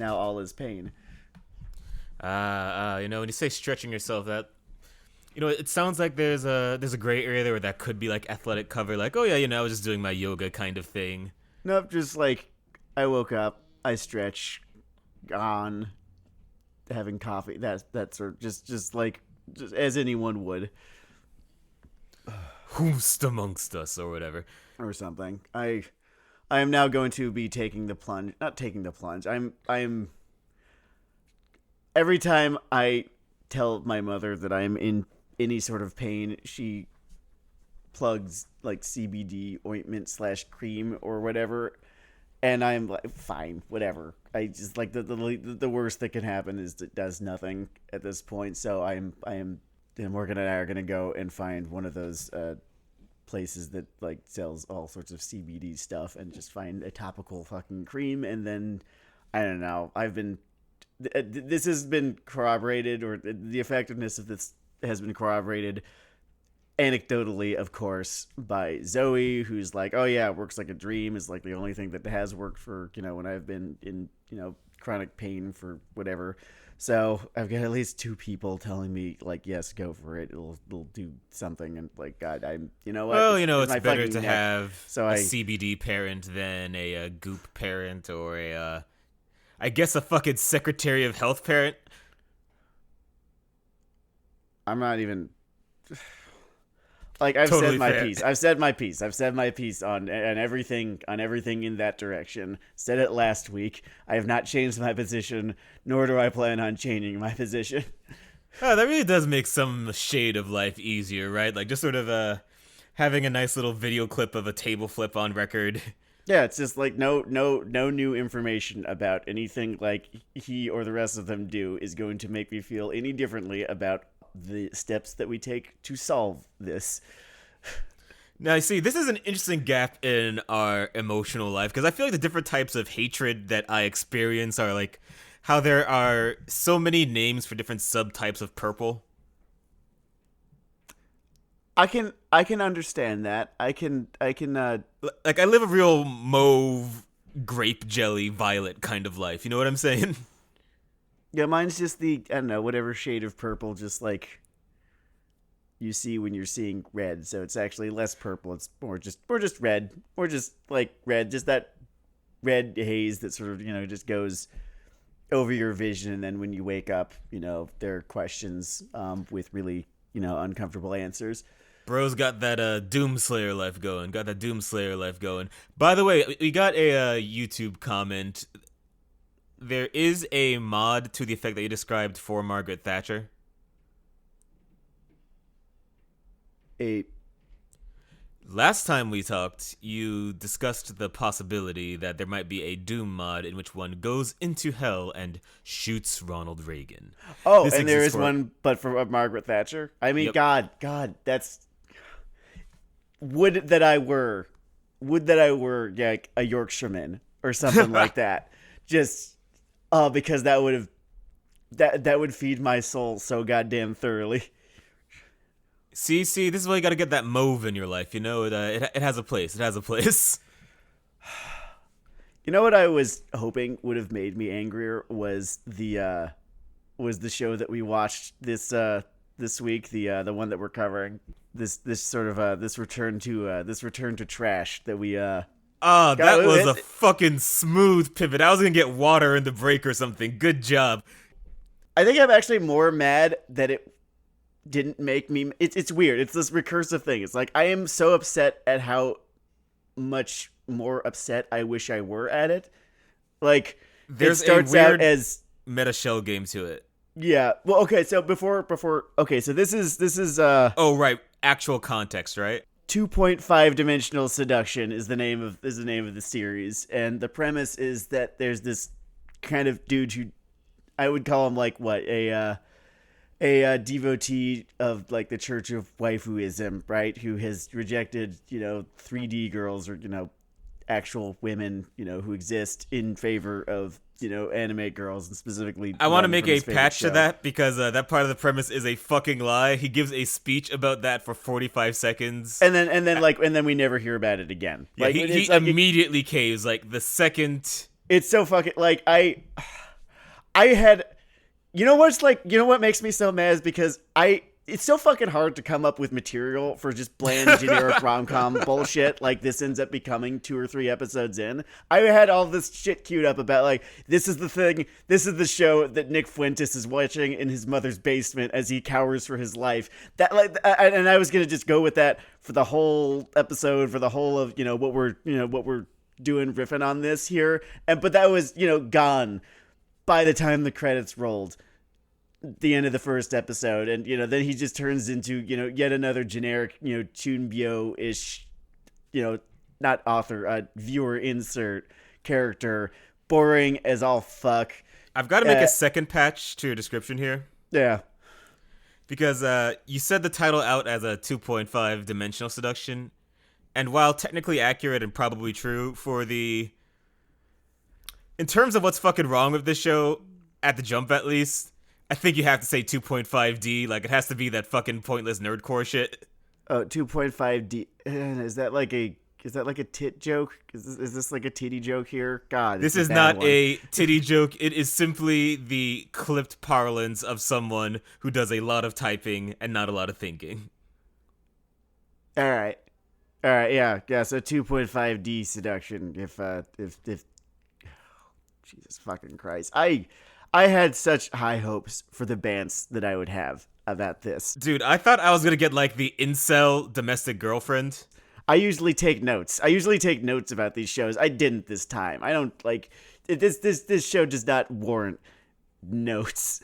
now all is pain. When you say stretching yourself, that it sounds like there's a gray area there where that could be like athletic cover, like, oh yeah, I was just doing my yoga kind of thing. Nope, just like I woke up, I stretch, gone, having coffee. That's sort of just as anyone would. Who's amongst us or whatever. Or something. I am now going to be taking the plunge. Not taking the plunge. I'm. Every time I tell my mother that I'm in any sort of pain, she plugs like CBD ointment / cream or whatever, and I'm like, fine, whatever. I just like the worst that can happen is it does nothing at this point. So and Morgan and I are gonna go and find one of those places that like sells all sorts of CBD stuff and just find a topical fucking cream, and then I don't know. This has been corroborated, or the effectiveness of this has been corroborated anecdotally, of course, by Zoe, who's like, oh yeah, it works like a dream, is like the only thing that has worked for, when I've been in, chronic pain for whatever. So I've got at least 2 people telling me like, yes, go for it. It'll do something. And like, God, I'm, you know what? Well, it's better to have a CBD parent than a goop parent, or I guess a fucking Secretary of Health parent. I'm not even like, I've Totally said my fair. piece. I've said my piece on everything in that direction. Said it last week. I have not changed my position, nor do I plan on changing my position. Oh, that really does make some shade of life easier, right? Like just sort of having a nice little video clip of a table flip on record. Yeah, it's just like no new information about anything like he or the rest of them do is going to make me feel any differently about the steps that we take to solve this. Now, you see, this is an interesting gap in our emotional life, because I feel like the different types of hatred that I experience are like how there are so many names for different subtypes of purple. I can understand that. I can Like, I live a real mauve, grape jelly, violet kind of life. You know what I'm saying? yeah, mine's just the, I don't know, whatever shade of purple just like you see when you're seeing red. So it's actually less purple. It's more just red. Or just like red, just that red haze that sort of, just goes over your vision, and then when you wake up, there are questions with really, uncomfortable answers. Bro's got that Doomslayer life going. By the way, we got a YouTube comment. There is a mod to the effect that you described for Margaret Thatcher. Last time we talked, you discussed the possibility that there might be a Doom mod in which one goes into hell and shoots Ronald Reagan. Oh, and there is one, but for Margaret Thatcher? I mean, Yep. God, that's... Would that I were like a Yorkshireman or something like that. Just, because that would feed my soul so goddamn thoroughly. See, this is why you gotta get that mauve in your life, it has a place, You know what I was hoping would have made me angrier was the show that we watched this week, the one that we're covering. This sort of this return to trash that we that was a fucking smooth pivot. I was gonna get water in the break or something. Good job. I think I'm actually more mad that it didn't make me... It's weird. It's this recursive thing. It's like I am so upset at how much more upset I wish I were at it. Like, there's it starts a weird out as meta shell game to it. Yeah. Well, okay, so before okay, so this is Oh, right. Actual context, right? 2.5 Dimensional Seduction is the name of the series, and the premise is that there's this kind of dude who I would call him like what, a devotee of like the Church of Waifuism, right? Who has rejected, 3D girls or, actual women, who exist in favor of, anime girls, and specifically I want to make a patch show. to that, because that part of the premise is a fucking lie. He gives a speech about that for 45 seconds. And then we never hear about it again. Yeah, Like he like, immediately caves, like the second... It's so fucking like I had, you know what makes me so mad is because it's so fucking hard to come up with material for just bland generic rom-com bullshit like this ends up becoming 2 or 3 episodes in. I had all this shit queued up about like, this is the show that Nick Fuentes is watching in his mother's basement as he cowers for his life. That like, and I was gonna just go with that for the whole episode, for the whole of what we're doing riffing on this here, but that was gone by the time the credits rolled. The end of the first episode, and then he just turns into yet another generic Chunbyo-ish not author, viewer insert character, boring as all fuck. I've got to make a second patch to your description here. Yeah, because you said the title out as a 2.5 Dimensional Seduction, and while technically accurate and probably true in terms of what's fucking wrong with this show, at the jump at least, I think you have to say 2.5D. Like, it has to be that fucking pointless nerdcore shit. Oh, 2.5D. Is that like a tit joke? Is this like a titty joke here? God, this is not a titty joke. It is simply the clipped parlance of someone who does a lot of typing and not a lot of thinking. All right, yeah. So 2.5D seduction. If Jesus fucking Christ, I had such high hopes for the bants that I would have about this. Dude, I thought I was going to get, like, the incel domestic girlfriend. I usually take notes. About these shows. I didn't this time. I don't, like... This show does not warrant notes.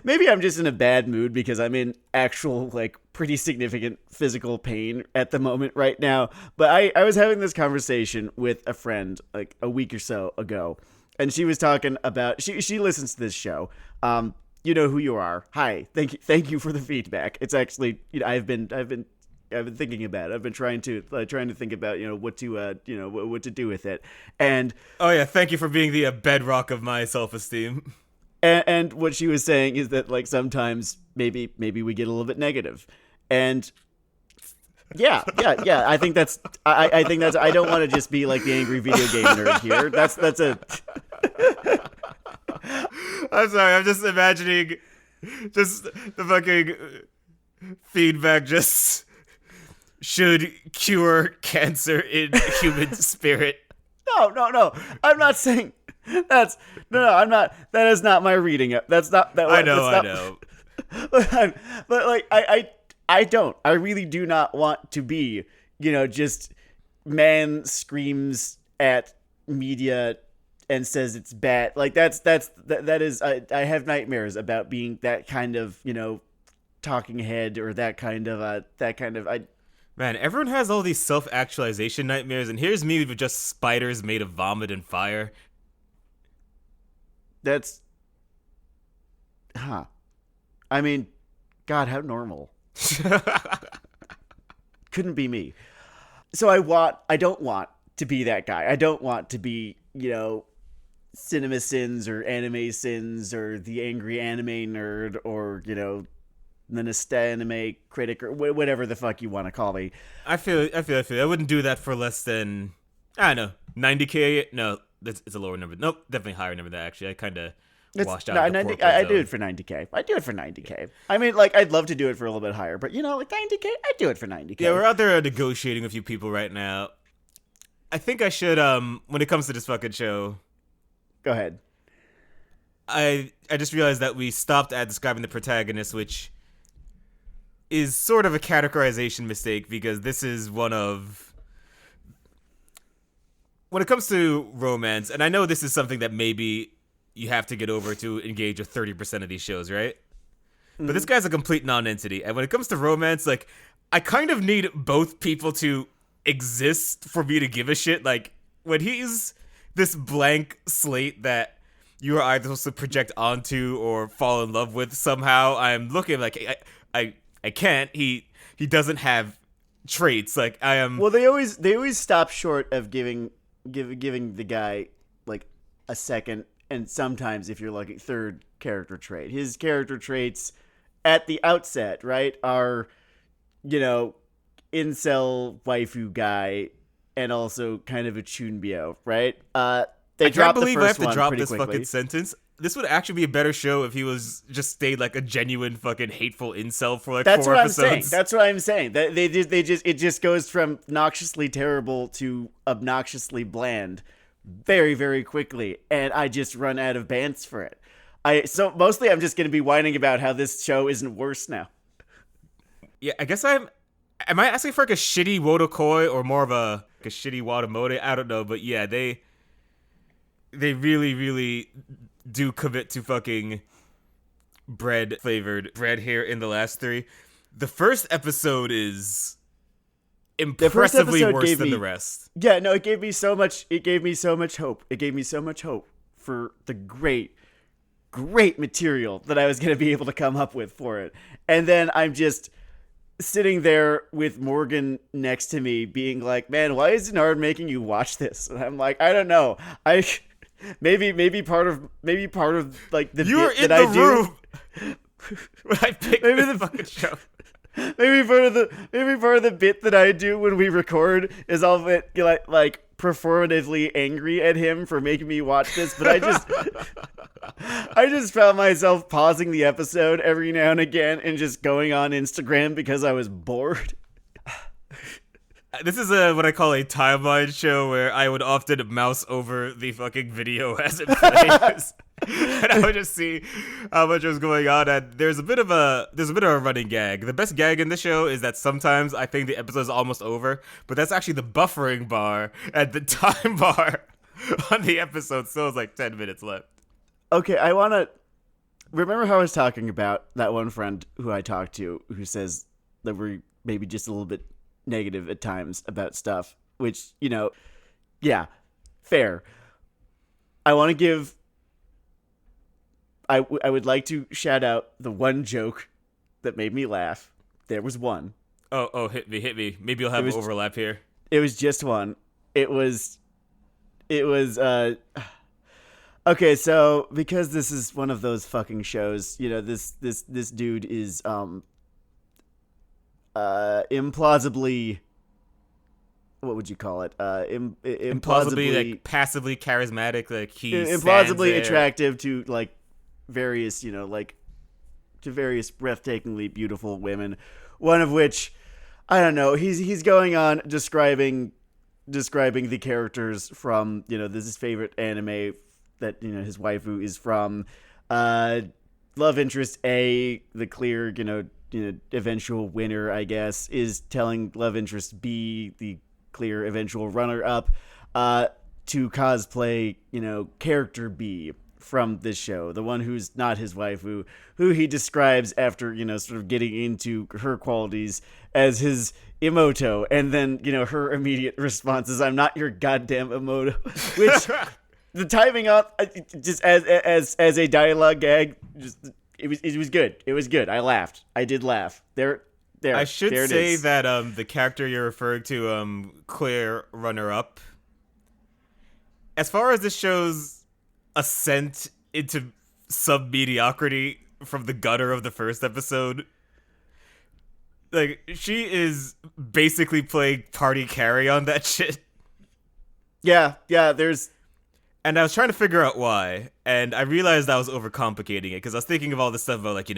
Maybe I'm just in a bad mood because I'm in actual, like, pretty significant physical pain at the moment right now. But I was having this conversation with a friend, like, a week or so ago. And she was talking about... She listens to this show. You know who you are. Hi. Thank you for the feedback. It's actually... I've been thinking about it. I've been trying to think about, what to do with it. And... Oh, yeah. Thank you for being the bedrock of my self-esteem. And what she was saying is that, like, sometimes maybe we get a little bit negative. And yeah. I think that's I don't want to just be like the angry video game nerd here. That's a I'm sorry, I'm just imagining just the fucking feedback just should cure cancer in human spirit. No. I'm not saying I'm not. That is not my reading. That's not that. I know. But like, I don't. I really do not want to be, just man screams at media and says it's bad. Like that is. I have nightmares about being that kind of, talking head or that kind of. Man, everyone has all these self-actualization nightmares, and here's me with just spiders made of vomit and fire. That's, I mean, God, how normal. Couldn't be me. So I don't want to be that guy. I don't want to be, Cinema Sins or Anime Sins or the angry anime nerd or, the Anime critic or whatever the fuck you want to call me. I feel. I wouldn't do that for less than, I don't know, 90K? No. It's a lower number. Nope, definitely higher number than that, actually. I kind of washed out. I do it for 90K. I do it for 90K. I mean, like, I'd love to do it for a little bit higher, but, like 90K, I do it for 90K. Yeah, we're out there negotiating with a few people right now. I think I should, when it comes to this fucking show... Go ahead. I just realized that we stopped at describing the protagonist, which is sort of a categorization mistake, because this is one of... When it comes to romance, and I know this is something that maybe you have to get over to engage with 30% of these shows, right? Mm-hmm. But this guy's a complete non-entity. And when it comes to romance, like, I kind of need both people to exist for me to give a shit. Like, when he's this blank slate that you are either supposed to project onto or fall in love with somehow, I'm looking like, I can't. He doesn't have traits. Like, I am... Well, they always stop short of giving the guy like a second and sometimes, if you're lucky, third character trait. His character traits at the outset, right, are incel waifu guy and also kind of a chunbyo, right? They I can't dropped the believe I have first to one drop pretty this quickly. fucking sentence. This would actually be a better show if he was just stayed like a genuine fucking hateful incel for like That's 4 what I'm saying. episodes. That's what I'm saying. That it just goes from noxiously terrible to obnoxiously bland very, very quickly, and I just run out of bants for it. So mostly I'm just going to be whining about how this show isn't worse now. Yeah, I guess I'm. Am I asking for like a shitty Wodokoi or more of a shitty Watamote? I don't know, but yeah, they really, really do commit to fucking bread flavored bread here in the last 3. The first episode is impressively worse than the rest. Yeah, no, it gave me so much. It gave me so much hope. It gave me so much hope for the great material that I was going to be able to come up with for it. And then I'm just sitting there with Morgan next to me being like, man, why is Denard making you watch this? And I'm like, I don't know. Maybe part of like the You were bit in that the I do room when I picked the fucking show. maybe part of the bit that I do when we record is I'll get like performatively angry at him for making me watch this, but I just found myself pausing the episode every now and again and just going on Instagram because I was bored. This is what I call a timeline show where I would often mouse over the fucking video as it plays. And I would just see how much was going on. And there's a bit of a running gag. The best gag in the show is that sometimes I think the episode is almost over, but that's actually the buffering bar and the time bar on the episode still is like 10 minutes left. Okay, I want to remember how I was talking about that one friend who I talked to who says that we're maybe just a little bit negative at times about stuff, which, yeah, fair. I want to give I would like to shout out the one joke that made me laugh. There was one. Oh, hit me. Maybe you'll have an overlap here. It was just one. It was okay, so because this is one of those fucking shows, this dude is implausibly, what would you call it? Implausibly like passively charismatic, like he implausibly attractive to like various, like to various breathtakingly beautiful women. One of which, I don't know, he's going on describing the characters from, this is his favorite anime that, his waifu is from. Love interest A, the clear, eventual winner, I guess, is telling love interest B, the clear eventual runner up, to cosplay, character B from this show, the one who's not his waifu, who he describes after, sort of getting into her qualities as his Emoto, and then, her immediate response is, "I'm not your goddamn Emoto," which the timing up, just as a dialogue gag, just it was good. It was good. I laughed. I did laugh. There. I should there say that the character you're referring to, Claire Runner Up, as far as this show's ascent into sub mediocrity from the gutter of the first episode, like, she is basically playing party carry on that shit. Yeah, there's... And I was trying to figure out why, and I realized I was overcomplicating it, because I was thinking of all this stuff about, like,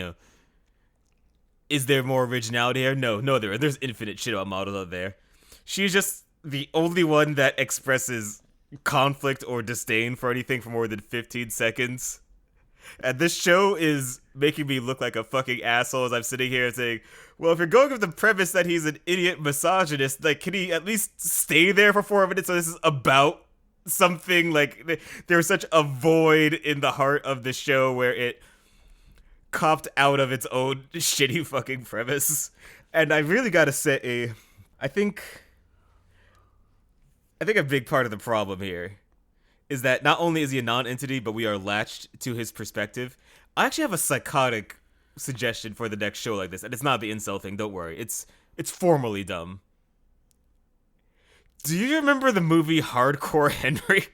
is there more originality here? No, there's infinite shit about models out there. She's just the only one that expresses conflict or disdain for anything for more than 15 seconds. And this show is making me look like a fucking asshole as I'm sitting here saying, well, if you're going with the premise that he's an idiot misogynist, like, can he at least stay there for 4 minutes so this is about something? Like, there's such a void in the heart of the show where it copped out of its own shitty fucking premise. And I really gotta say, I think a big part of the problem here is that not only is he a non-entity, but we are latched to his perspective. I actually have a psychotic suggestion for the next show like this, and it's not the incel thing, don't worry. It's formally dumb. Do you remember the movie Hardcore Henry?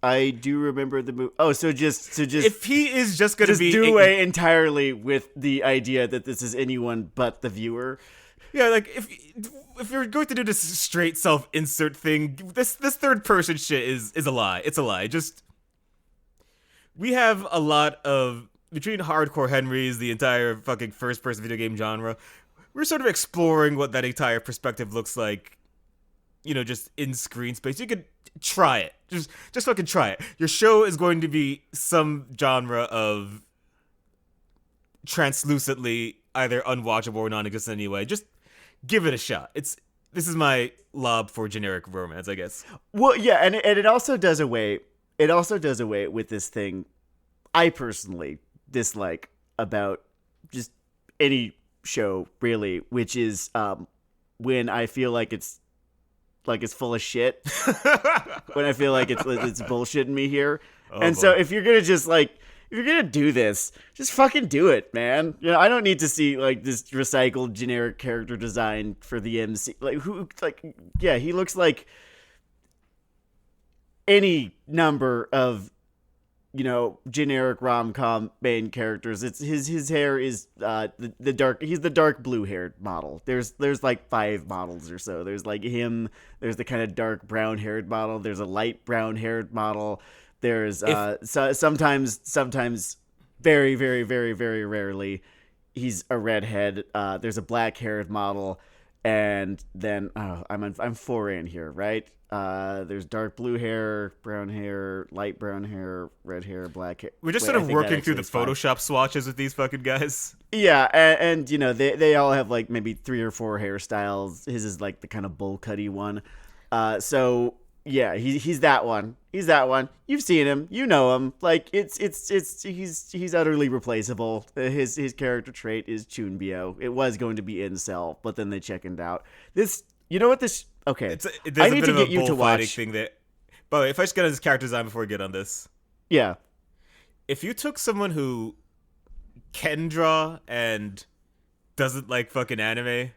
I do remember the movie. Oh, so just if he is just gonna be do away entirely with the idea that this is anyone but the viewer. Yeah, like, if if you're going to do this straight self-insert thing, this third person shit is a lie. It's a lie. Just we have a lot of between Hardcore Henry's, the entire fucking first-person video game genre. We're sort of exploring what that entire perspective looks like. Just in screen space. You could try it. Just fucking try it. Your show is going to be some genre of translucently either unwatchable or non-existent anyway. Just give it a shot. This is my lob for generic romance, I guess. Well, yeah, and it also does away. It also does away with this thing I personally dislike about just any show, really, which is when I feel like it's full of shit. When I feel like it's bullshitting me here. And boy. So if you're gonna if you're gonna do this, just fucking do it, man. I don't need to see this recycled generic character design for the MC. He looks like any number of generic rom-com main characters. It's his hair is the dark. He's the dark blue haired model. There's like 5 models or so. There's him. There's the kind of dark brown haired model. There's a light brown haired model. There's sometimes very, very, very, very rarely he's a redhead. There's a black haired model, and then I'm 4 in here, right? There's dark blue hair, brown hair, light brown hair, red hair, black hair. We're just sort of working through the Photoshop swatches with these fucking guys. Yeah, and they all have maybe 3 or 4 hairstyles. His is the kind of bowl cutty one. So yeah, he's that one. He's that one. You've seen him. You know him. He's utterly replaceable. His character trait is Chunbyo. It was going to be incel, but then they chickened out. Okay, I need to get you to watch. Thing that, by the way, if I just get on his character design before we get on this. Yeah. If you took someone who can draw and doesn't like fucking anime, if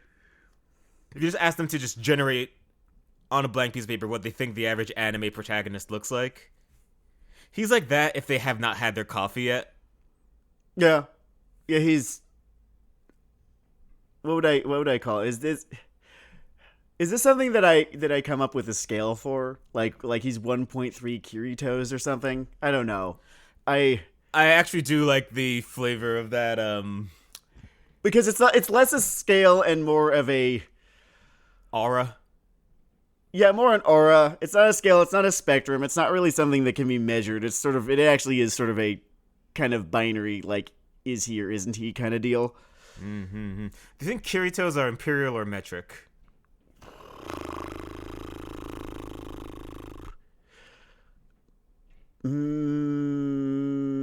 you just ask them to just generate on a blank piece of paper what they think the average anime protagonist looks like, he's like that if they have not had their coffee yet. Yeah. Yeah, he's... What would I call it? Is this something that I come up with a scale for? Like he's 1.3 Kiritos or something? I don't know. I actually do like the flavor of that because it's less a scale and more of a aura. Yeah, more an aura. It's not a scale, it's not a spectrum. It's not really something that can be measured. It actually is sort of a kind of binary is he or isn't he kind of deal. Mm-hmm. Do you think Kiritos are imperial or metric?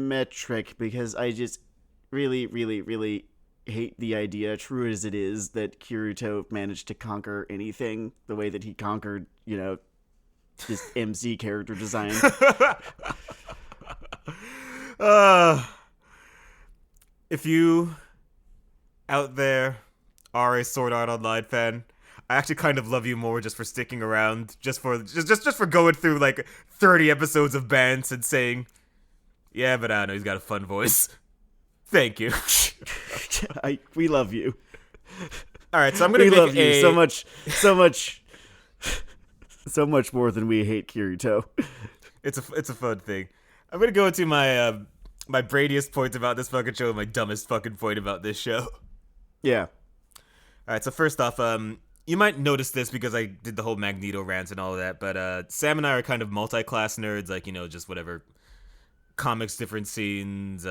Metric, because I just really, really, really hate the idea, true as it is, that Kirito managed to conquer anything the way that he conquered, this MC character design. If you out there are a Sword Art Online fan, I actually kind of love you more just for sticking around, just for going through 30 episodes of Bants and saying, yeah, but I don't know, he's got a fun voice. Thank you. We love you. All right, so I'm gonna love you so much more than we hate Kirito. It's a fun thing. I'm gonna go into my my brainiest point about this fucking show and my dumbest fucking point about this show. Yeah. All right, so first off, you might notice this because I did the whole Magneto rant and all of that, but Sam and I are kind of multi-class nerds, just whatever. Comics, different scenes,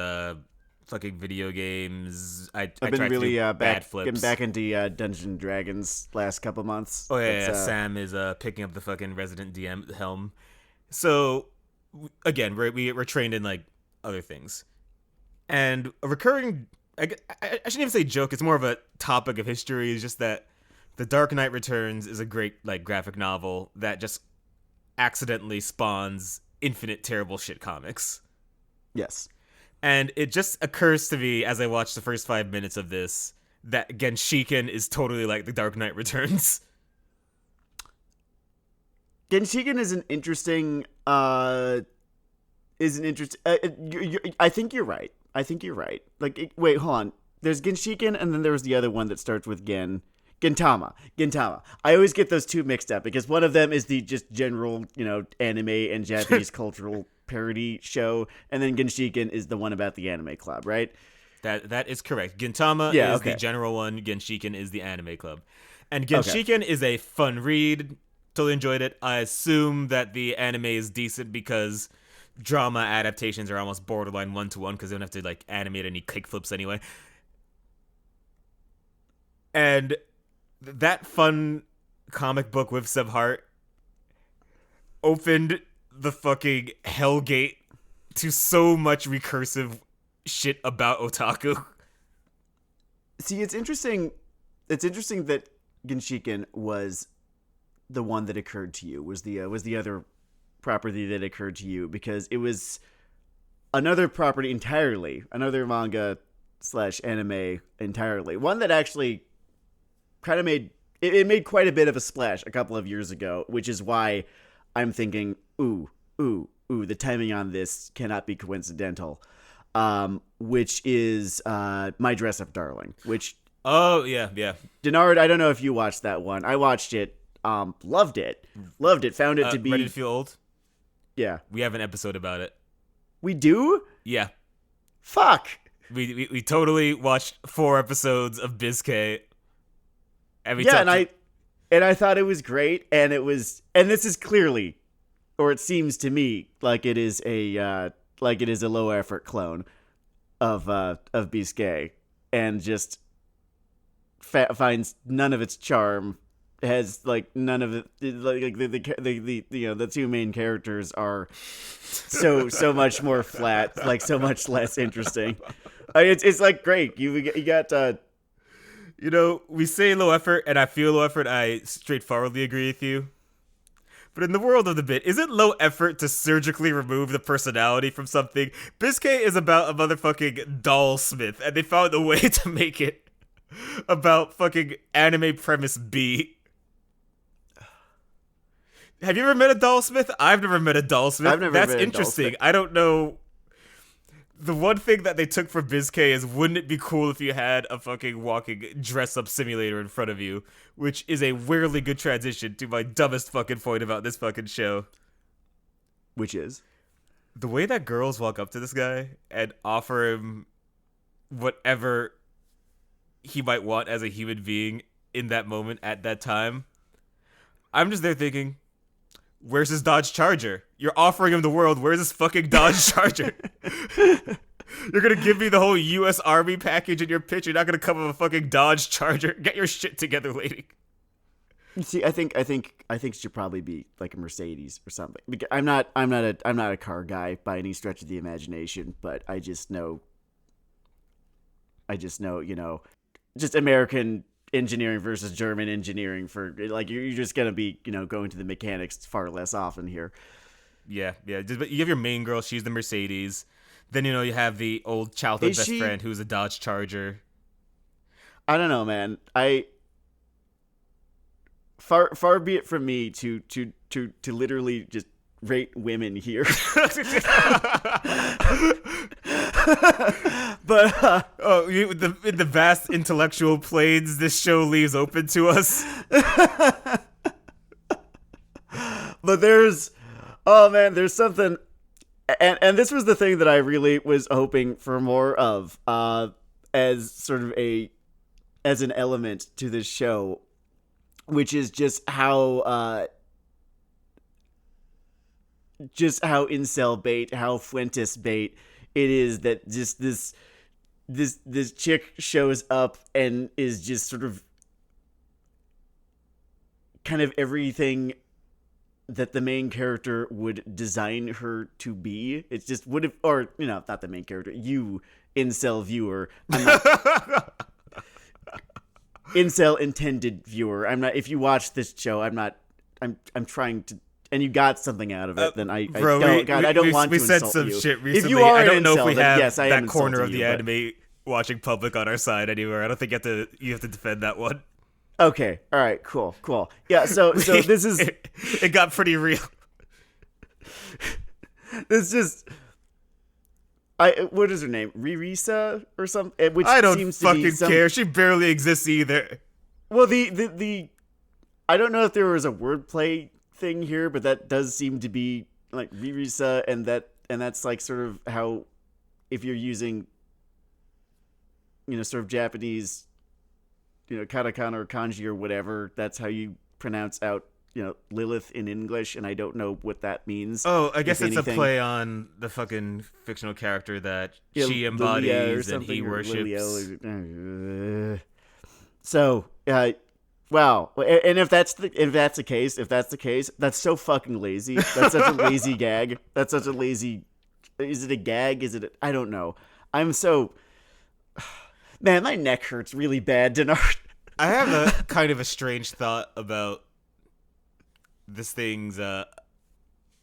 fucking video games. I've been really getting back into Dungeons and Dragons last couple months. Oh yeah, Sam is picking up the fucking Resident DM helm. So again, we're trained in other things, and a recurring. I shouldn't even say joke. It's more of a topic of history. Is just that The Dark Knight Returns is a great graphic novel that just accidentally spawns infinite terrible shit comics. Yes. And it just occurs to me as I watch the first 5 minutes of this that Genshiken is totally like The Dark Knight Returns. Genshiken is an interesting I think you're right. Wait, hold on. There's Genshiken and then there's the other one that starts with Gen. Gintama. I always get those two mixed up because one of them is the just general, anime and Japanese cultural parody show, and then Genshiken is the one about the anime club, right? That is correct. Gintama is the general one. Genshiken is the anime club. And Genshiken is a fun read. Totally enjoyed it. I assume that the anime is decent because drama adaptations are almost borderline 1-to-1 because they don't have to like animate any kickflips anyway. And that fun comic book with some heart opened the fucking hellgate to so much recursive shit about otaku. See, it's interesting. It's interesting that Genshiken was the one that occurred to you. Was the other property that occurred to you because it was another property entirely, another manga / anime entirely. One that actually kind of made quite a bit of a splash a couple of years ago, which is why I'm thinking, ooh, the timing on this cannot be coincidental. Which is My Dress Up Darling, which... Oh, yeah. Denard, I don't know if you watched that one. I watched it, loved it, found it to be... Ready to feel old? Yeah. We have an episode about it. We do? Yeah. Fuck! We totally watched 4 episodes of Biscay. And I thought it was great, and this is clearly, or it seems to me, like it is a low effort clone of Biscay, and just finds none of its charm, has like none of it, like the two main characters are so much more flat, like so much less interesting. It's like great. You got we say low effort, and I feel low effort. I straightforwardly agree with you. But in the world of the bit, is it low effort to surgically remove the personality from something? Biscay is about a motherfucking doll smith, and they found a way to make it about fucking anime premise B. Have you ever met a doll smith? I've never met a doll smith. That's interesting. I don't know. The one thing that they took from Biscay is, wouldn't it be cool if you had a fucking walking dress-up simulator in front of you? Which is a weirdly good transition to my dumbest fucking point about this fucking show. Which is? The way that girls walk up to this guy and offer him whatever he might want as a human being in that moment at that time. I'm just there thinking, where's his Dodge Charger? You're offering him the world. Where's his fucking Dodge Charger? You're gonna give me the whole U.S. Army package in your pitch. You're not gonna come with a fucking Dodge Charger. Get your shit together, lady. See, I think it should probably be like a Mercedes or something. Because I'm not a car guy by any stretch of the imagination, but I just know, just American engineering versus German engineering for like you're just gonna be going to the mechanics far less often here. Yeah. But you have your main girl, she's the Mercedes. Then you have the old childhood best friend who's a Dodge Charger. I don't know, man. Far be it from me to literally just rate women here. But in the vast intellectual planes this show leaves open to us. But there's something, and this was the thing that I really was hoping for more of, as sort of as an element to this show, which is just how incel bait, how Fuentes bait it is that just this chick shows up and is just sort of kind of everything that the main character would design her to be. It's just would have, or not the main character, you incel viewer. I'm not, incel intended viewer. I'm not. If you watch this show, I'm not. I'm trying to. And you got something out of it, then I don't want to insult you. We said some shit recently. If you are I don't know if we have that corner of the anime watching public on our side anywhere. I don't think you have to defend that one. Okay. All right. Cool. Yeah. So this is. It got pretty real. It's just. What is her name? Ririsa or something? Which I don't seems fucking to be care. She barely exists either. Well, the I don't know if there was a wordplay thing here, but that does seem to be like ririsa, and that's like sort of how, if you're using, sort of Japanese, katakana or kanji or whatever, that's how you pronounce out, Lilith in English, and I don't know what that means. Oh, I guess if it's anything. a play on the fucking fictional character that Yeah, she Lilia or embodies and something, he or worships. Liliel, so, wow. And if that's the case, that's so fucking lazy. That's such a lazy gag. That's such a lazy. Is it a gag? I don't know. I'm so. Man, my neck hurts really bad, Denard. I have a kind of a strange thought about this thing's,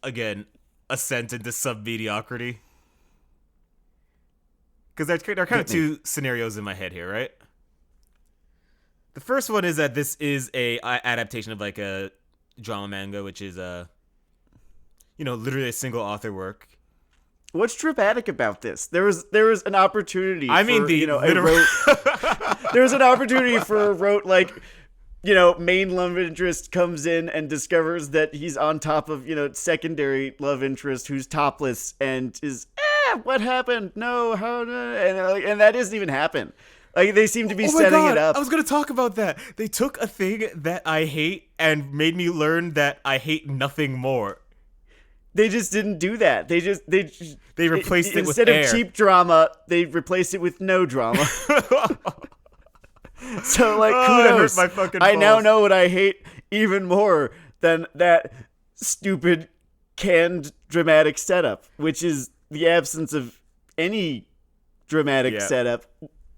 again, ascent into sub-mediocrity. Because there are kind of two scenarios in my head here, right? The first one is that this is a adaptation of like a drama manga, which is literally a single author work. What's dramatic about this? There was an opportunity. I mean, there was an opportunity for a rote, like, main love interest comes in and discovers that he's on top of, secondary love interest who's topless and is, what happened? No, how? And that doesn't even happen. Like, they seem to be setting it up. I was going to talk about that. They took a thing that I hate and made me learn that I hate nothing more. They just didn't do that. They replaced it with instead air. of cheap drama, they replaced it with no drama. So, like, kudos. Hurt my fucking I now balls. know what I hate even more than that stupid canned dramatic setup, which is the absence of any dramatic setup,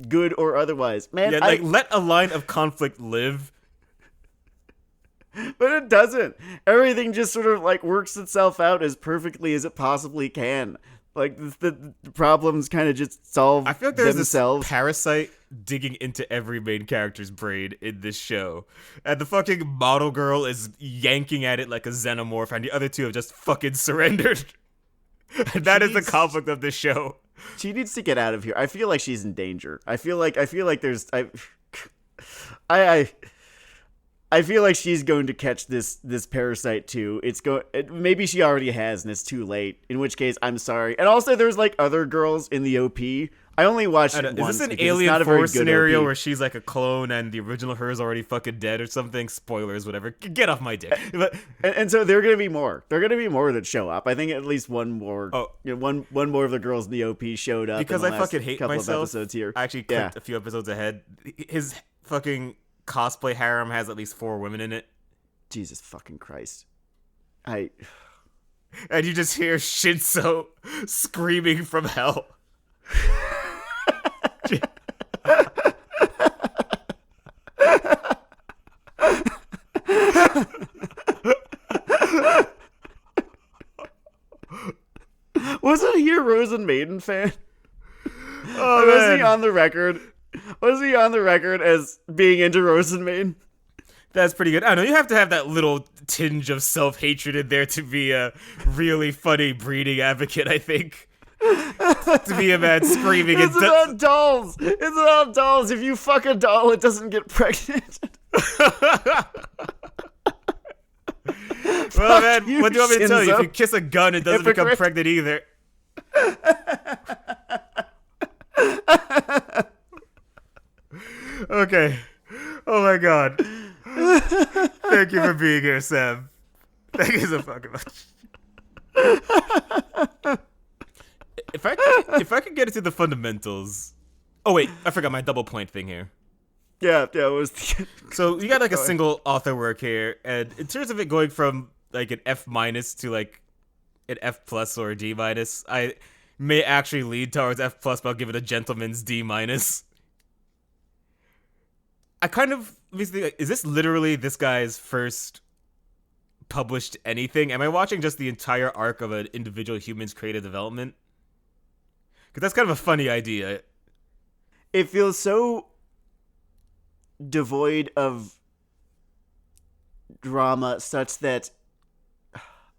good or otherwise. Man, let a line of conflict live. But it doesn't. Everything just sort of like works itself out as perfectly as it possibly can. Like, the problems kind of just solve I feel like there's themselves. this parasite digging into every main character's brain in this show. And the fucking model girl is yanking at it like a xenomorph, and the other two have just fucking surrendered. And that is the conflict of this show. She needs to get out of here. I feel like she's in danger. I feel like there's I feel like she's going to catch this parasite too. Maybe she already has and it's too late, in which case I'm sorry. And also there's like other girls in the OP. I only watched it once. Is this an because it's not Alien a very 4 good scenario OP. where she's like a clone and the original her is already fucking dead or something? Spoilers, whatever. Get off my dick. But And so there are going to be more. There are going to be more that show up. I think at least one more. One more of the girls in the OP showed up. Because in the I last fucking hate couple myself. of episodes here. I actually clicked a few episodes ahead. His fucking cosplay harem has at least 4 women in it. Jesus fucking Christ. And you just hear Shinso screaming from hell. Wasn't he a Rosen Maiden fan? Oh, was he on the record? Was he on the record as being into Rosen Maiden? That's pretty good. I don't know, you have to have that little tinge of self-hatred in there to be a really funny breeding advocate, I think. To be a man screaming. It's about dolls. It's about dolls. If you fuck a doll, it doesn't get pregnant. Well, man, you, what do you want me to tell you? Shinzo. If you kiss a gun, it doesn't become pregnant either. Okay. Oh my god. Thank you for being here, Sam. Thank you so fucking much. If I could get into the fundamentals. Oh wait, I forgot my double point thing here. Yeah, it was. So you got like a single author work here, and in terms of it going from like an F- to like an F+ or a D-, I may actually lead towards F+, but I'll give it a gentleman's D-. I kind of basically like, is this literally this guy's first published anything? Am I watching just the entire arc of an individual human's creative development? Because that's kind of a funny idea. It feels so devoid of drama, such that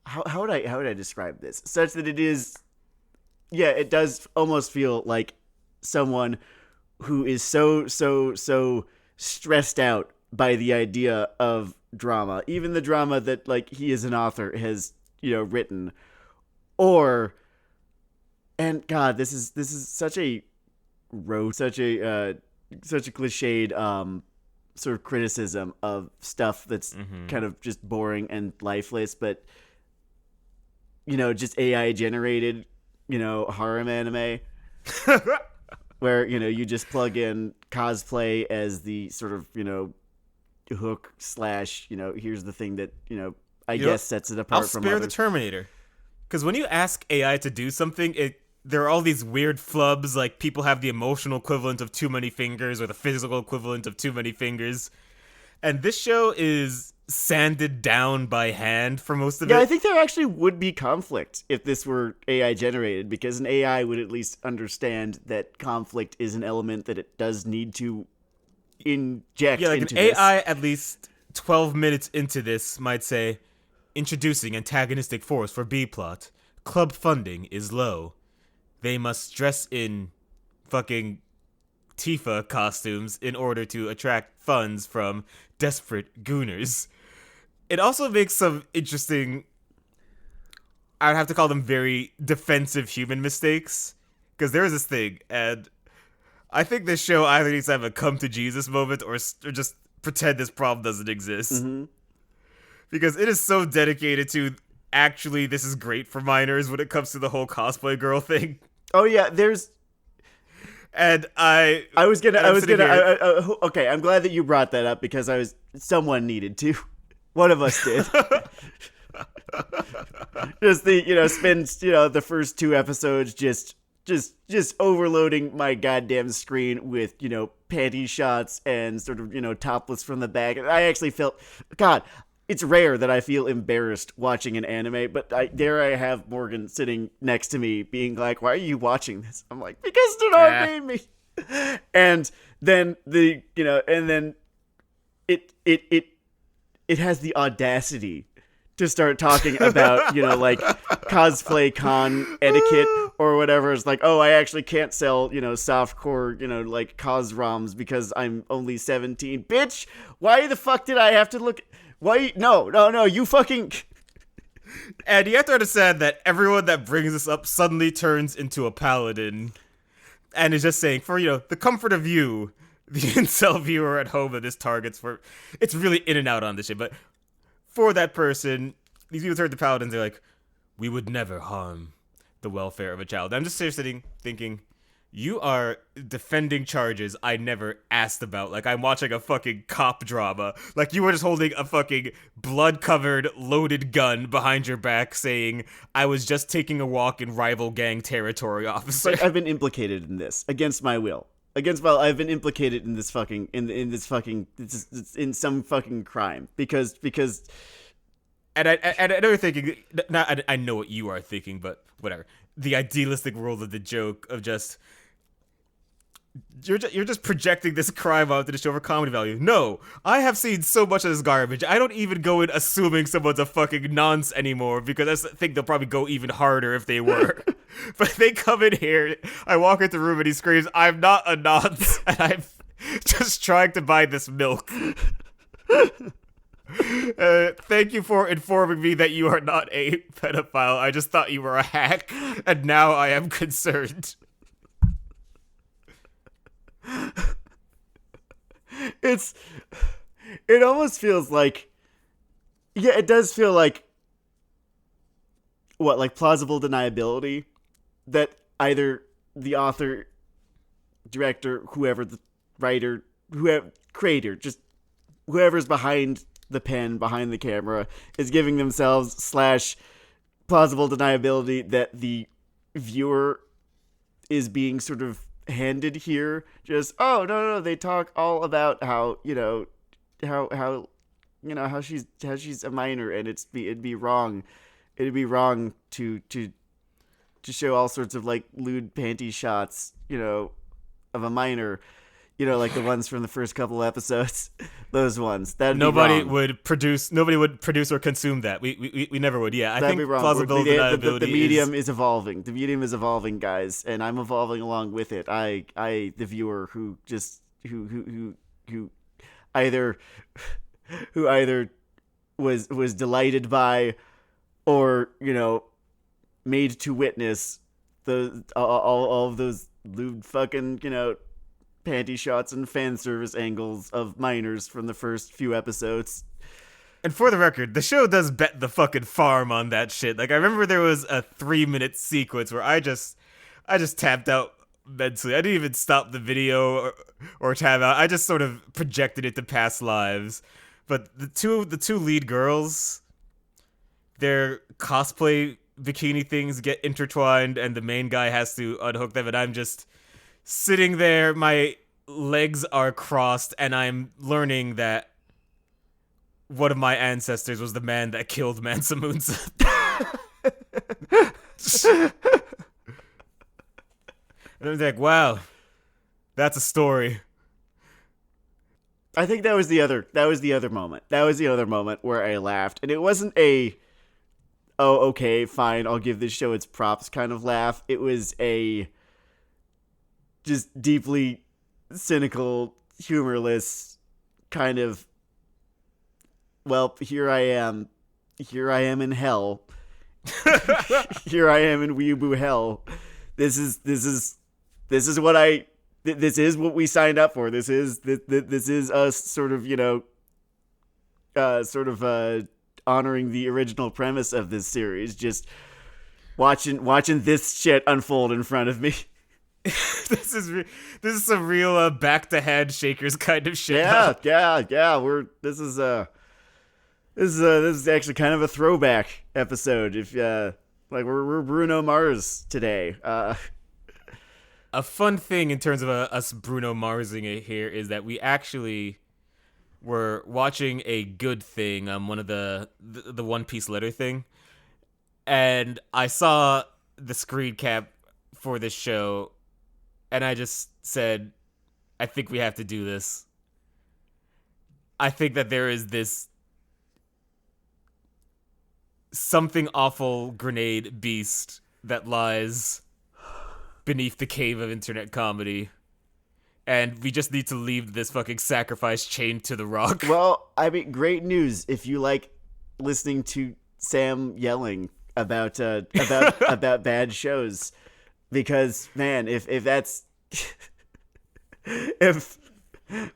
how would I describe this? Such that it is, yeah, it does almost feel like someone who is so stressed out by the idea of drama, even the drama that like he as an author has, written. Or, and God, this is such a such a cliched sort of criticism of stuff that's kind of just boring and lifeless, but just AI generated, harem anime where you just plug in cosplay as the sort of hook slash here's the thing that I guess sets it apart I'll from spare others. the Terminator, because when you ask AI to do something, there are all these weird flubs, like people have the emotional equivalent of too many fingers or the physical equivalent of too many fingers, and this show is sanded down by hand for most of it. Yeah, I think there actually would be conflict if this were AI generated, because an AI would at least understand that conflict is an element that it does need to inject Yeah, like into an AI this. at least 12 minutes into this might say, introducing antagonistic force for B-plot. Club funding is low. They must dress in fucking Tifa costumes in order to attract funds from desperate gooners. It also makes some interesting, I would have to call them very defensive human mistakes. Because there is this thing, and I think this show either needs to have a come to Jesus moment or just pretend this problem doesn't exist. Because it is so dedicated to actually this is great for minors when it comes to the whole cosplay girl thing. Oh yeah, there's. And Okay, I'm glad that you brought that up because someone needed to. One of us did. Just spend the first 2 episodes just overloading my goddamn screen with panty shots and sort of topless from the back. I actually felt, God, it's rare that I feel embarrassed watching an anime, but I have Morgan sitting next to me being like, "Why are you watching this?" I'm like, "Because Denard made me." And then it has the audacity to start talking about, like cosplay con etiquette or whatever. It's like, oh, I actually can't sell, softcore, like cos ROMs because I'm only 17. Bitch, why the fuck did I have to look? Why? No, you fucking. And you have to understand that everyone that brings this up suddenly turns into a paladin and is just saying, for, the comfort of you, the incel viewer at home that this targets for, it's really in and out on this shit, but for that person, these people turn to paladins, they're like, we would never harm the welfare of a child. I'm just sitting thinking, you are defending charges I never asked about. Like I'm watching a fucking cop drama. Like you were just holding a fucking blood-covered, loaded gun behind your back saying, I was just taking a walk in rival gang territory, officer. Like I've been implicated in this against my will. I've been implicated in this fucking in some fucking crime because and I know you're thinking, I know what you are thinking, but whatever. The idealistic world of the joke of just you're just projecting this crime onto the show for comedy value. No, I have seen so much of this garbage. I don't even go in assuming someone's a fucking nonce anymore because I think they'll probably go even harder if they were. But they come in here, I walk into the room and he screams, I'm not a nonce, and I'm just trying to buy this milk. Thank you for informing me that you are not a pedophile. I just thought you were a hack, and now I am concerned. It almost feels like, yeah, it does feel like like plausible deniability that either the author, director, whoever, the writer, whoever, creator, just whoever's behind the pen, behind the camera, is giving themselves / plausible deniability that the viewer is being sort of handed here. Just, oh, no, they talk all about how, how she's a minor and it'd be wrong to show all sorts of like lewd panty shots, of a minor, like the ones from the first couple episodes. Those ones. Nobody would produce or consume that. We never would. Yeah, I think plausible deniability. The medium is evolving. The medium is evolving, guys, and I'm evolving along with it. I the viewer who either who either was delighted by or made to witness the all of those lewd fucking panty shots and fan service angles of minors from the first few episodes. And for the record, the show does bet the fucking farm on that shit. Like, I remember there was a 3-minute sequence where I just tapped out mentally. I didn't even stop the video or tab out. I just sort of projected it to past lives. But the two lead girls, their cosplay bikini things get intertwined, and the main guy has to unhook them, and I'm just sitting there. My legs are crossed, and I'm learning that one of my ancestors was the man that killed Mansa Musa. And I'm like, wow, that's a story. I think that was the other moment. That was the other moment where I laughed, and it wasn't a oh, okay, fine, I'll give this show its props kind of laugh. It was a just deeply cynical, humorless kind of, well, here I am in hell. Here I am in weeaboo hell. This is what we signed up for. This is us sort of honoring the original premise of this series, just watching this shit unfold in front of me. This is some real back to head shakers kind of shit. Yeah. This is actually kind of a throwback episode. If we're Bruno Mars today. A fun thing in terms of us Bruno Marsing it here is that we actually were watching a good thing, one of the One Piece letter thing, and I saw the screen cap for this show, and I just said, I think we have to do this. I think that there is this something awful grenade beast that lies beneath the cave of internet comedy, and we just need to leave this fucking sacrifice chained to the rock. Well, I mean, great news if you like listening to Sam yelling about about bad shows, because man, if that's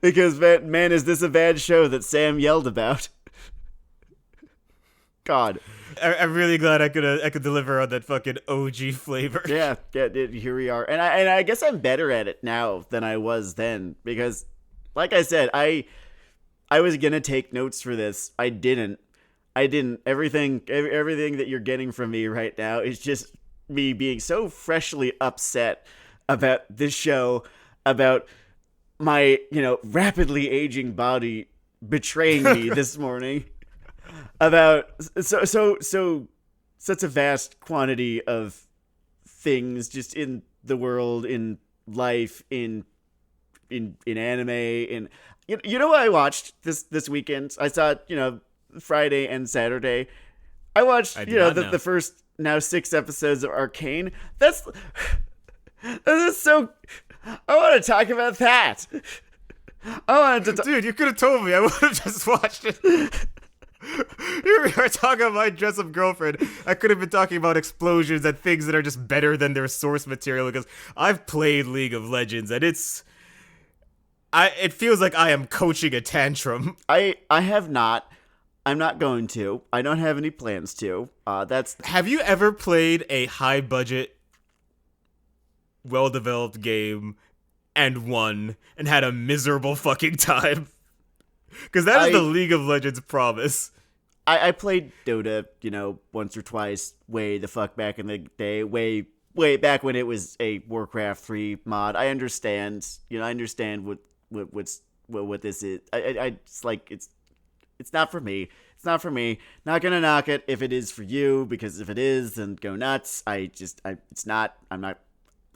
because man, is this a bad show that Sam yelled about? God. I'm really glad I could deliver on that fucking OG flavor. Yeah, here we are, and I guess I'm better at it now than I was then, because, like I said, I was gonna take notes for this. I didn't. Everything that you're getting from me right now is just me being so freshly upset about this show, about my rapidly aging body betraying me this morning. About such a vast quantity of things just in the world, in life, in anime, in what I watched this weekend. I saw Friday and Saturday. I watched the first now 6 episodes of Arcane. That's so. I want to talk about that. I wanted to. Dude, you could have told me. I would have just watched it. Here we are talking about my dress-up girlfriend. I could have been talking about explosions and things that are just better than their source material, because I've played League of Legends and it feels like I am coaching a tantrum. I have not. I'm not going to. I don't have any plans to. Have you ever played a high-budget, well-developed game and won and had a miserable fucking time? Because that is the League of Legends promise. I played Dota, once or twice, way the fuck back in the day, way back when it was a Warcraft 3 mod. I understand, I understand what this is. It's not for me. It's not for me. Not gonna knock it if it is for you, because if it is, then go nuts. It's not. I'm not.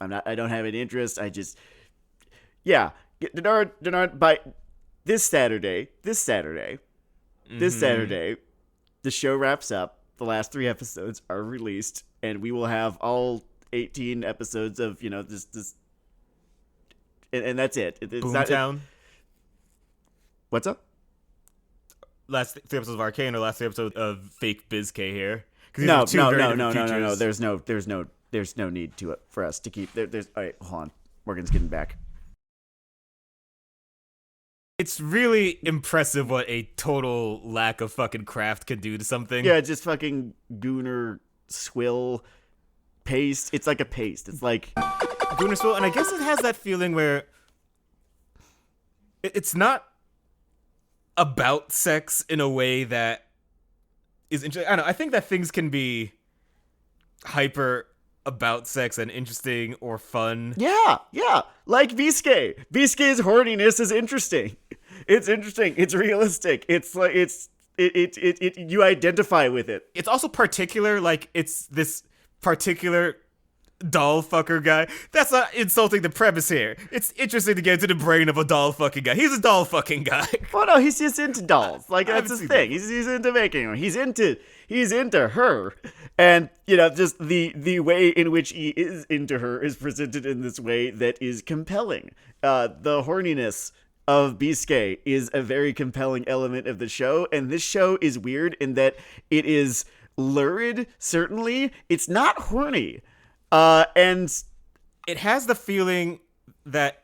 I don't have any interest. Denard, by this Saturday, the show wraps up. The last 3 episodes are released, and we will have all 18 episodes of this, and that's it. It's Boomtown. What's up? Last 3 episodes of Arcane or last 3 episodes of fake BizK here? Because No, two no, very no, different no, no, no, no. futures. There's no need to it for us to keep. There's. All right, hold on. Morgan's getting back. It's really impressive what a total lack of fucking craft can do to something. Yeah, just fucking gooner swill paste. It's like a paste. It's like Gooner Swill, and I guess it has that feeling where it's not about sex in a way that is interesting. I don't know. I think that things can be hyper about sex and interesting or fun. yeah. Like Viske. Viske's horniness is interesting. It's interesting. It's realistic. It's like it you identify with it. It's also particular, like it's this particular doll fucker guy. That's not insulting the premise here. It's interesting to get into the brain of a doll fucking guy. He's a doll fucking guy. Well, no, he's just into dolls. Like I that's haven't his seen thing. He's into making them. He's into her, and just the way in which he is into her is presented in this way that is compelling. The horniness of Bisque is a very compelling element of the show, and this show is weird in that it is lurid. Certainly, it's not horny, and It has the feeling that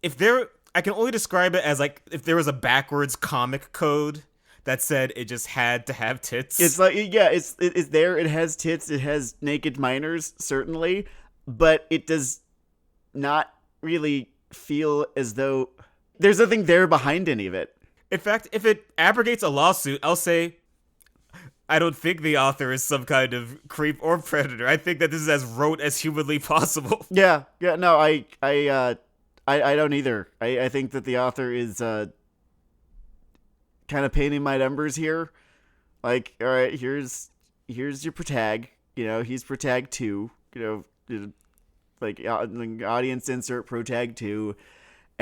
I can only describe it as like if there was a backwards comic code that said it just had to have tits. it's like it's there. It has tits. It has naked minors, certainly, but it does not really feel as though there's nothing there behind any of it. In fact, if it abrogates a lawsuit, I'll say I don't think the author is some kind of creep or predator. I think that this is as rote as humanly possible. Yeah. No, I don't either. I think that the author is kind of painting my numbers here. Like, all right, here's your protag. He's protag 2. Like audience insert protag 2.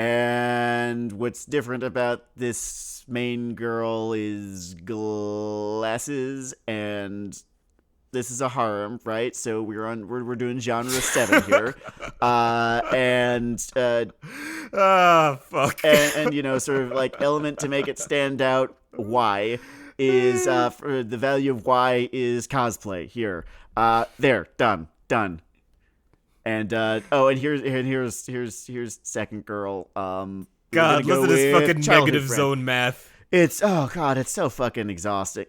And what's different about this main girl is glasses, and this is a harem, right? So we're doing genre 7 here, and Fuck. and sort of like element to make it stand out. Y is for the value of Y is cosplay here. There, done. And and here's second girl. God, listen to this fucking negative friend. zone math. It's it's so fucking exhausting.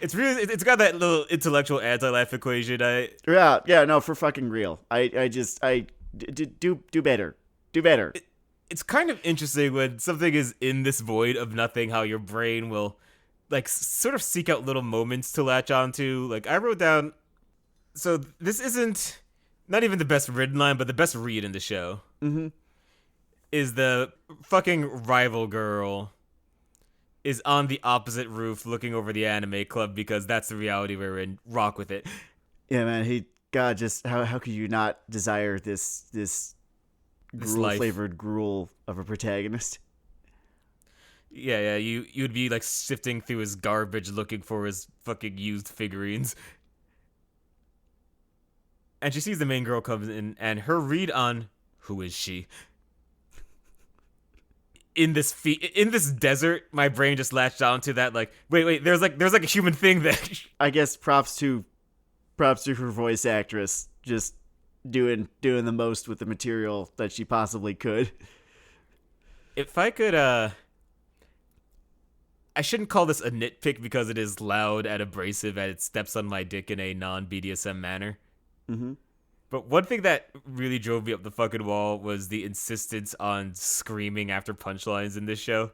It's got that little intellectual anti-life equation. Yeah, no, for fucking real. Do better. Do better. It's kind of interesting when something is in this void of nothing, how your brain will like sort of seek out little moments to latch onto. Like I wrote down, so this isn't not even the best written line, but the best read in the show. Mm-hmm. Is the fucking rival girl is on the opposite roof looking over the anime club because that's the reality we're in. Rock with it. Yeah, man. God, just how could you not desire this gruel flavored gruel of a protagonist? Yeah. You'd be like sifting through his garbage looking for his fucking used figurines. And she sees the main girl comes in, and her read on who is she. In this desert, my brain just latched onto that. Like, wait, there's like a human thing there. I guess props to her voice actress, just doing the most with the material that she possibly could. If I could, I shouldn't call this a nitpick because it is loud and abrasive and it steps on my dick in a non-BDSM manner. Mm-hmm. But one thing that really drove me up the fucking wall was the insistence on screaming after punchlines in this show.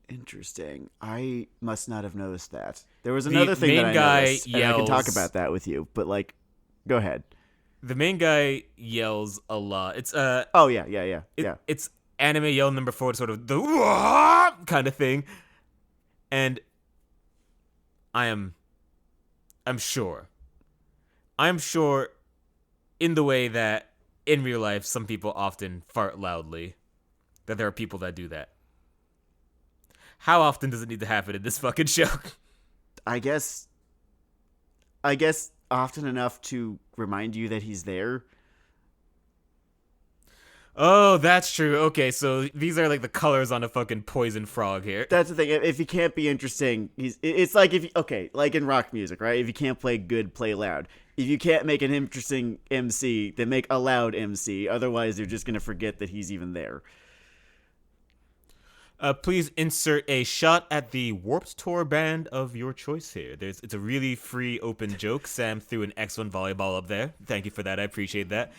Interesting. I must not have noticed that. There was another thing that I noticed, and I can talk about that with you, but like, go ahead. The main guy yells a lot. It's Oh yeah. It's anime yell number 4, sort of the kind of thing. And I'm sure in the way that in real life some people often fart loudly, that there are people that do that. How often does it need to happen in this fucking show? I guess often enough to remind you that he's there. Oh, that's true. Okay, so these are like the colors on a fucking poison frog here. That's the thing. If he can't be interesting, it's like if you, okay, like in rock music, right? If you can't play good, play loud. If you can't make an interesting MC, then make a loud MC. Otherwise, they're just gonna forget that he's even there. Please insert a shot at the Warped Tour band of your choice here. It's a really free open joke. Sam threw an excellent volleyball up there. Thank you for that. I appreciate that.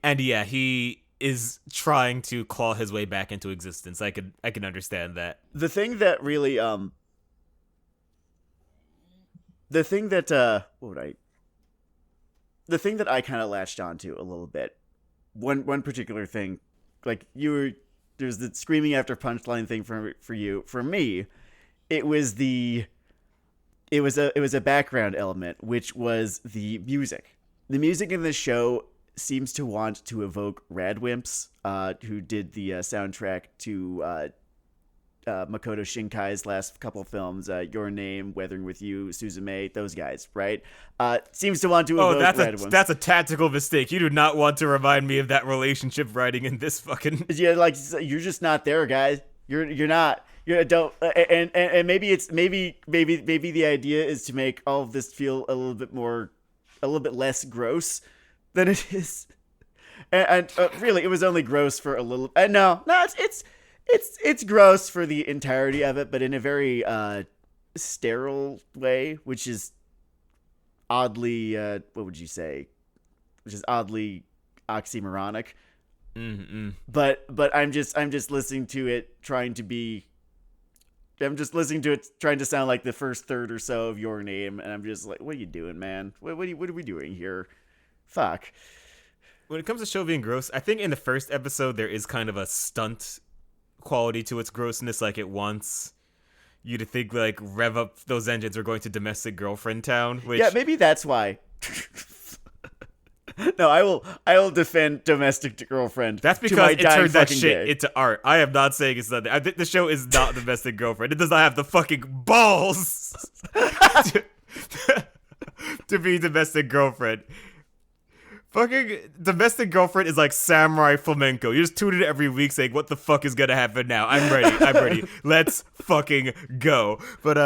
And yeah, he is trying to claw his way back into existence. I can understand that. The thing that really the thing that what would I the thing that I kind of latched onto a little bit. One particular thing, like there's the screaming after punchline thing for you. For me, it was a background element, which was the music. The music in this show seems to want to evoke Radwimps, who did the soundtrack to Makoto Shinkai's last couple films, Your Name, Weathering with You, Suzume, those guys, right? Seems to want to evoke Radwimps. That's a tactical mistake. You do not want to remind me of that relationship writing in this fucking. Yeah, like you're just not there, guys. You're not. You don't. And maybe the idea is to make all of this feel a little bit less gross than it is. And really, it was only gross for a little. No, it's gross for the entirety of it, but in a very sterile way, which is oddly what would you say? Which is oddly oxymoronic. Mm-hmm. But I'm just listening to it trying to sound like the first third or so of Your Name, and I'm just like, what are you doing, man? What are we doing here? Fuck. When it comes to show being gross, I think in the first episode there is kind of a stunt quality to its grossness. Like, it wants you to think like rev up those engines, we're going to Domestic Girlfriend Town. Which, yeah, maybe that's why. No, I will defend Domestic Girlfriend. That's because it turned that shit day. into art. I am not saying it's not. I think the show is not Domestic Girlfriend. It does not have the fucking balls to be Domestic Girlfriend. Fucking Domestic Girlfriend is like Samurai Flamenco. You just tune in every week saying, what the fuck is gonna happen now? I'm ready. Let's fucking go. But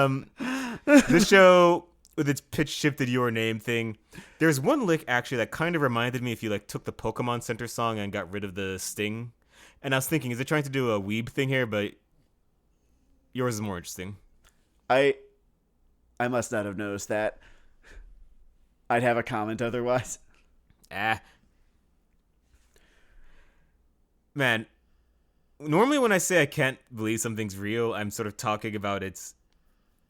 this show, with its pitch shifted Your Name thing, there's one lick actually that kind of reminded me if you like took the Pokemon Center song and got rid of the sting. And I was thinking, is it trying to do a weeb thing here? But yours is more interesting. I must not have noticed that. I'd have a comment otherwise. Man, normally when I say I can't believe something's real, I'm sort of talking about its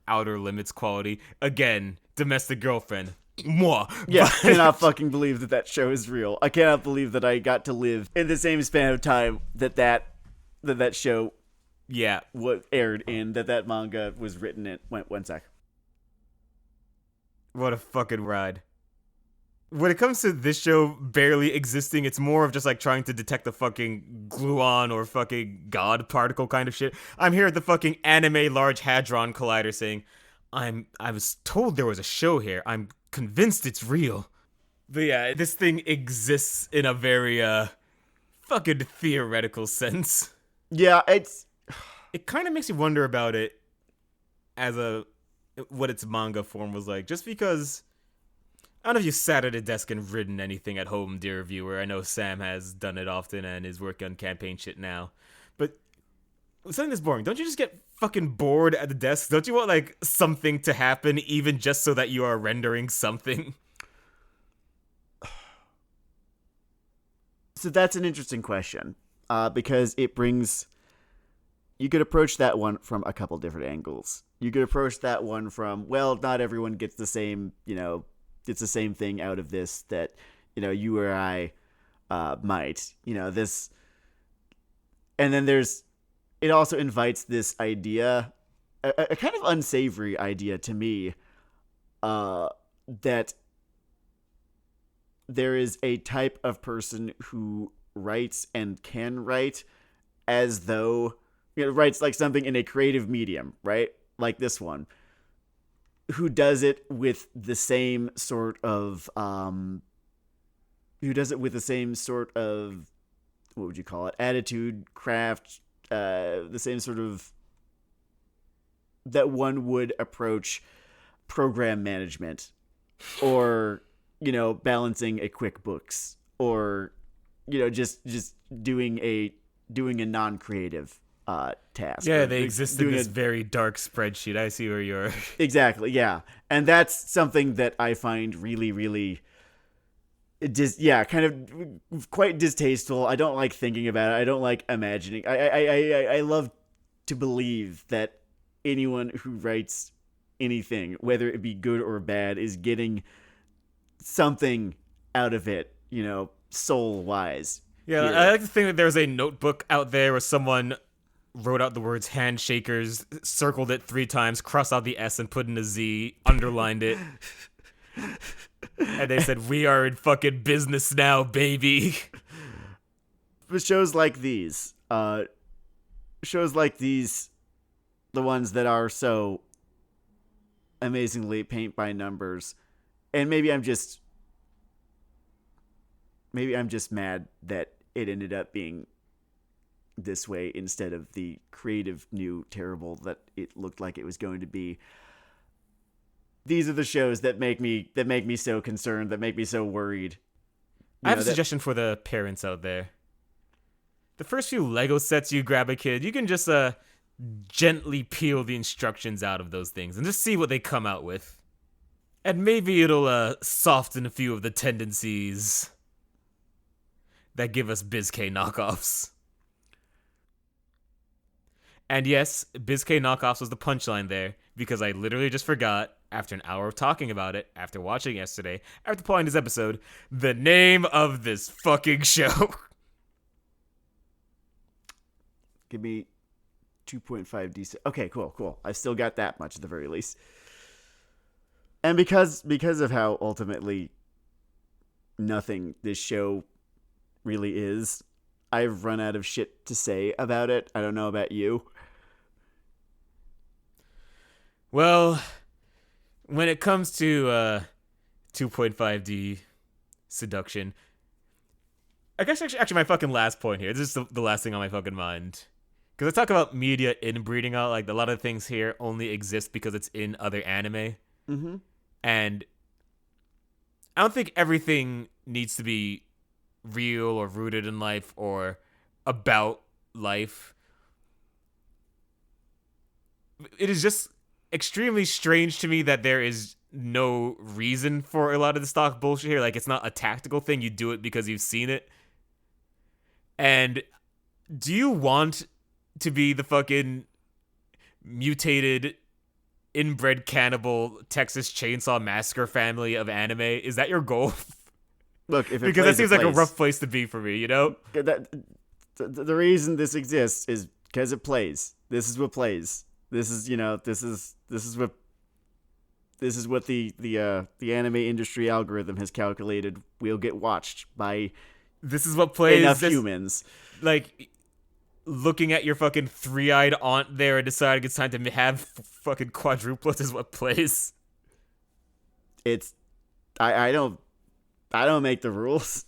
outer limits quality. Again, Domestic Girlfriend. Mwah. Yeah, I cannot fucking believe that show is real. I cannot believe that I got to live in the same span of time that show aired in, that manga was written in. Wait, one sec. What a fucking ride. When it comes to this show barely existing, it's more of just like trying to detect the fucking gluon or fucking god particle kind of shit. I'm here at the fucking anime Large Hadron Collider saying, I was told there was a show here. I'm convinced it's real. But yeah, this thing exists in a very fucking theoretical sense. Yeah, it kind of makes you wonder about it as what its manga form was like, just because I don't know if you sat at a desk and written anything at home, dear viewer. I know Sam has done it often and is working on campaign shit now. But something that's boring. Don't you just get fucking bored at the desk? Don't you want, like, something to happen, even just so that you are rendering something? So that's an interesting question. Because it brings... You could approach that one from a couple different angles. You could approach that one from, well, not everyone gets the same, it's the same thing out of this that, you or I might. This... And then it also invites this idea, a kind of unsavory idea to me, that there is a type of person who writes and can write as though, writes like something in a creative medium, right? Like this one, who does it with the same sort of what would you call it? Attitude, craft, the same sort of that one would approach program management or, balancing a QuickBooks or, just doing a non-creative task. Yeah, or they exist in this very dark spreadsheet. I see where you're. Exactly, yeah. And that's something that I find really, really kind of quite distasteful. I don't like thinking about it. I don't like imagining. I love to believe that anyone who writes anything, whether it be good or bad, is getting something out of it, soul wise. Yeah, I like to think that there's a notebook out there where someone wrote out the words handshakers, circled it 3 times, crossed out the S and put in a Z, underlined it. And they said, "We are in fucking business now, baby." But shows like these, the ones that are so amazingly paint by numbers, and maybe I'm just mad that it ended up being this way instead of the creative new terrible that it looked like it was going to be. These are the shows that make me so concerned, that make me so worried. I have a suggestion for the parents out there. The first few Lego sets you grab a kid, you can just gently peel the instructions out of those things and just see what they come out with. And maybe it'll soften a few of the tendencies that give us BizK knockoffs. And yes, BizK knockoffs was the punchline there, because I literally just forgot, after an hour of talking about it, after watching yesterday, after playing this episode, the name of this fucking show. Give me 2.5D. Okay, cool. I've still got that much at the very least. And because of how ultimately nothing this show really is, I've run out of shit to say about it. I don't know about you. Well, when it comes to 2.5D seduction, I guess actually my fucking last point here, this is the last thing on my fucking mind. Because I talk about media inbreeding out, like a lot of things here only exist because it's in other anime. Mm-hmm. And I don't think everything needs to be real or rooted in life or about life. It is just extremely strange to me that there is no reason for a lot of the stock bullshit here. Like, it's not a tactical thing. You do it because you've seen it. And do you want to be the fucking mutated, inbred cannibal Texas Chainsaw Massacre family of anime? Is that your goal? Look, if it because plays, that seems like a rough place to be for me, you know? The reason this exists is because it plays. This is what plays. This is what the anime industry algorithm has calculated will get watched by this is what plays enough humans. Like, looking at your fucking 3-eyed aunt there and deciding it's time to have fucking quadruplets is what plays. It's I don't make the rules.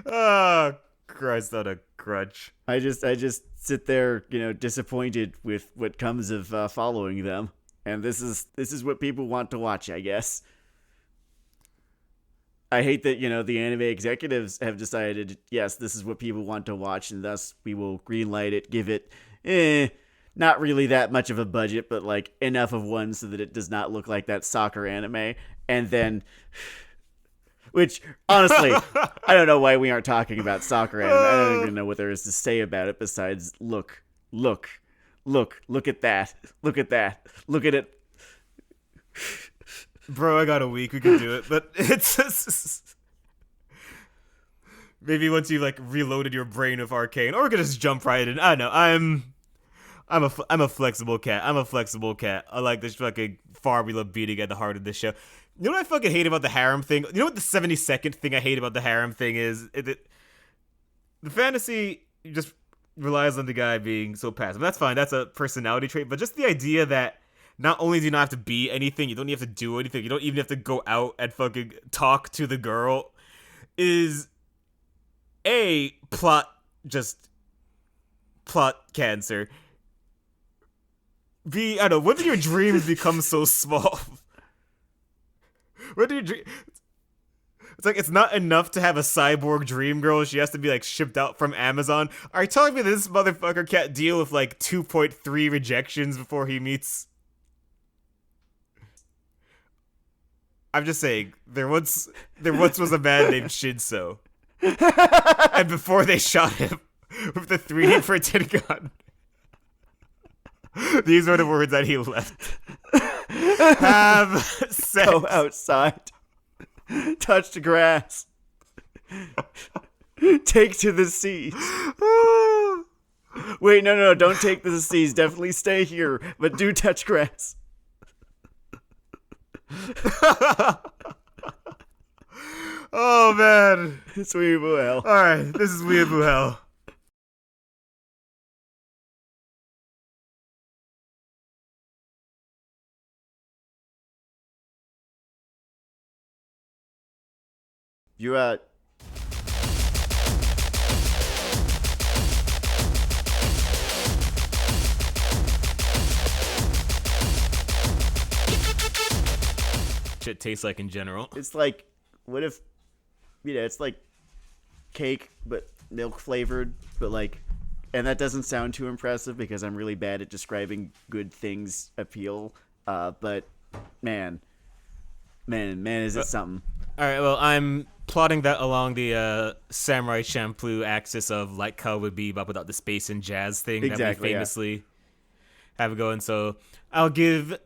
Oh, Christ on a crutch. I just sit there, disappointed with what comes of following them. And this is what people want to watch, I guess. I hate that, the anime executives have decided, yes, this is what people want to watch, and thus we will greenlight it, give it, not really that much of a budget, but like enough of one so that it does not look like that soccer anime. And then, which, honestly, I don't know why we aren't talking about soccer anime. I don't even know what there is to say about it besides look at that. Look at it. Bro, I got a week. We can do it. But it's maybe once you like reloaded your brain with Arcane, or we could just jump right in. I don't know. I'm a flexible cat. I like this fucking formula beating at the heart of this show. You know what I fucking hate about the harem thing? You know what the 72nd thing I hate about the harem thing is? The fantasy just relies on the guy being so passive. That's fine. That's a personality trait. But just the idea that not only do you not have to be anything, you don't even have to do anything, you don't even have to go out and fucking talk to the girl, is A, plot cancer. B, I don't know, when do your dreams become so small? When do your dream? It's like it's not enough to have a cyborg dream girl. She has to be like shipped out from Amazon. Are you telling me this motherfucker can't deal with like 2.3 rejections before he meets? I'm just saying, there once was a man named Shinso, and before they shot him with the 3D printed gun, these were the words that he left: "Have sex." Go outside. Touch the grass. Take to the seas. Wait, no, don't take to the seas. Definitely stay here, but do touch grass. Oh man, It's Weeaboo Hell. all right, this is Weeaboo Hell. You Shit tastes like in general. it's like, what if, it's like cake but milk flavored, but like, and that doesn't sound too impressive because I'm really bad at describing good things appeal. But man, is it something? All right, well, I'm plotting that along the Samurai Champloo axis of like Cowboy Bebop without the space and jazz thing that Exactly, we yeah. famously have going. So I'll give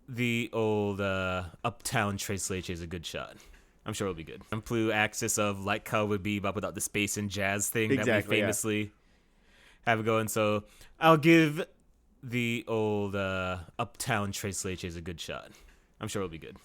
the old Uptown Trace Leches a good shot. I'm sure it'll be good. Champloo axis of like Cowboy Bebop without the space and jazz thing that Exactly, we yeah. famously have going. So I'll give the old Uptown Trace Leches a good shot. I'm sure it'll be good.